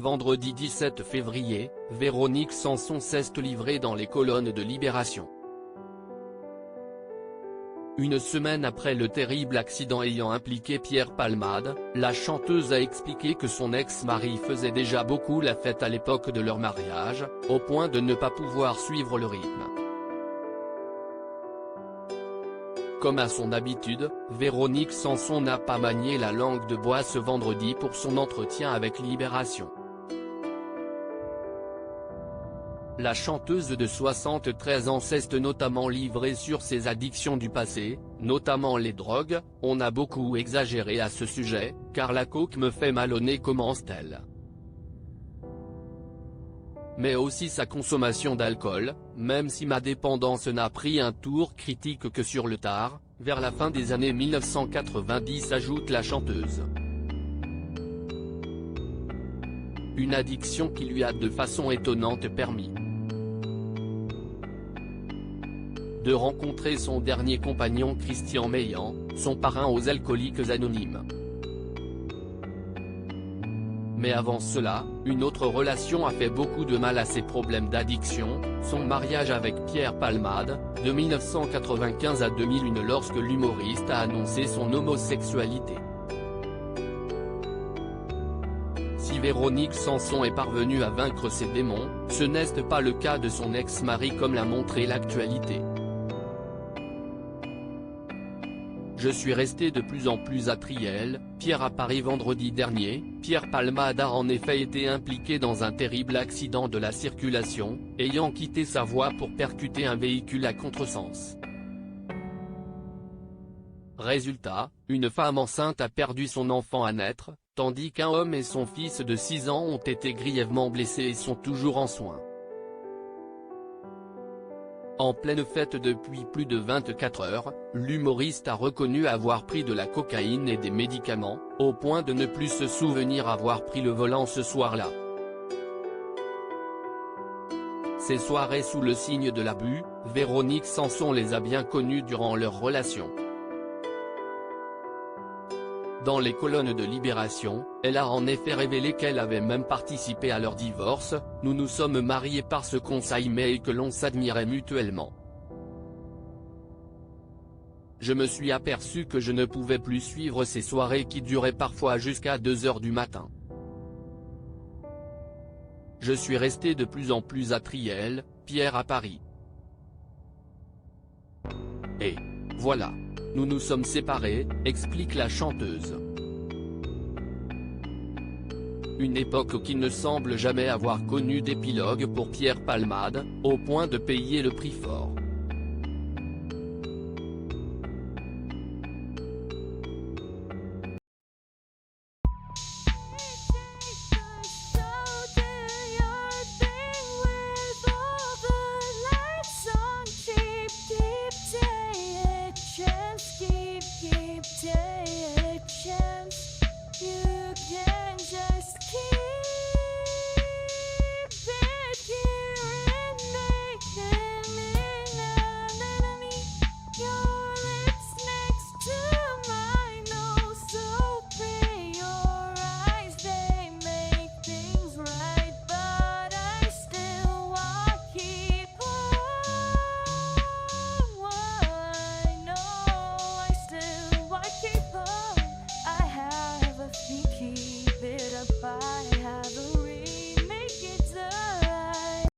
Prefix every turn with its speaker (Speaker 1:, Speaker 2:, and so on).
Speaker 1: vendredi 17 février, Véronique Sanson s'est livrée dans les colonnes de Libération. Une semaine après le terrible accident ayant impliqué Pierre Palmade, la chanteuse a expliqué que son ex-mari faisait déjà beaucoup la fête à l'époque de leur mariage, au point de ne pas pouvoir suivre le rythme. Comme à son habitude, Véronique Sanson n'a pas manié la langue de bois ce vendredi pour son entretien avec Libération. La chanteuse de 73 ans s'est notamment livrée sur ses addictions du passé, notamment les drogues. « On a beaucoup exagéré à ce sujet, car la coke me fait mal au nez », commence-t-elle. Mais aussi sa consommation d'alcool, même si ma dépendance n'a pris un tour critique que sur le tard, vers la fin des années 1990, ajoute la chanteuse. Une addiction qui lui a de façon étonnante permis de rencontrer son dernier compagnon Christian Meillan, son parrain aux Alcooliques Anonymes. Mais avant cela, une autre relation a fait beaucoup de mal à ses problèmes d'addiction, son mariage avec Pierre Palmade, de 1995 à 2001, lorsque l'humoriste a annoncé son homosexualité. Si Véronique Sanson est parvenue à vaincre ses démons, ce n'est pas le cas de son ex-mari, comme l'a montré l'actualité. Je suis resté de plus en plus attriel, Pierre à Paris. Vendredi dernier, Pierre Palmade a en effet été impliqué dans un terrible accident de la circulation, ayant quitté sa voie pour percuter un véhicule à contresens. Résultat, une femme enceinte a perdu son enfant à naître, tandis qu'un homme et son fils de 6 ans ont été grièvement blessés et sont toujours en soins. En pleine fête depuis plus de 24 heures, l'humoriste a reconnu avoir pris de la cocaïne et des médicaments, au point de ne plus se souvenir avoir pris le volant ce soir-là. Ces soirées sous le signe de l'abus, Véronique Sanson les a bien connues durant leur relation. Dans les colonnes de Libération, elle a en effet révélé qu'elle avait même participé à leur divorce. « Nous nous sommes mariés parce qu'on s'aimait et que l'on s'admirait mutuellement. Je me suis aperçu que je ne pouvais plus suivre ces soirées qui duraient parfois jusqu'à 2 h du matin. Je suis resté de plus en plus attriel, Pierre à Paris. Et voilà. Nous nous sommes séparés », explique la chanteuse. Une époque qui ne semble jamais avoir connu d'épilogue pour Pierre Palmade, au point de payer le prix fort.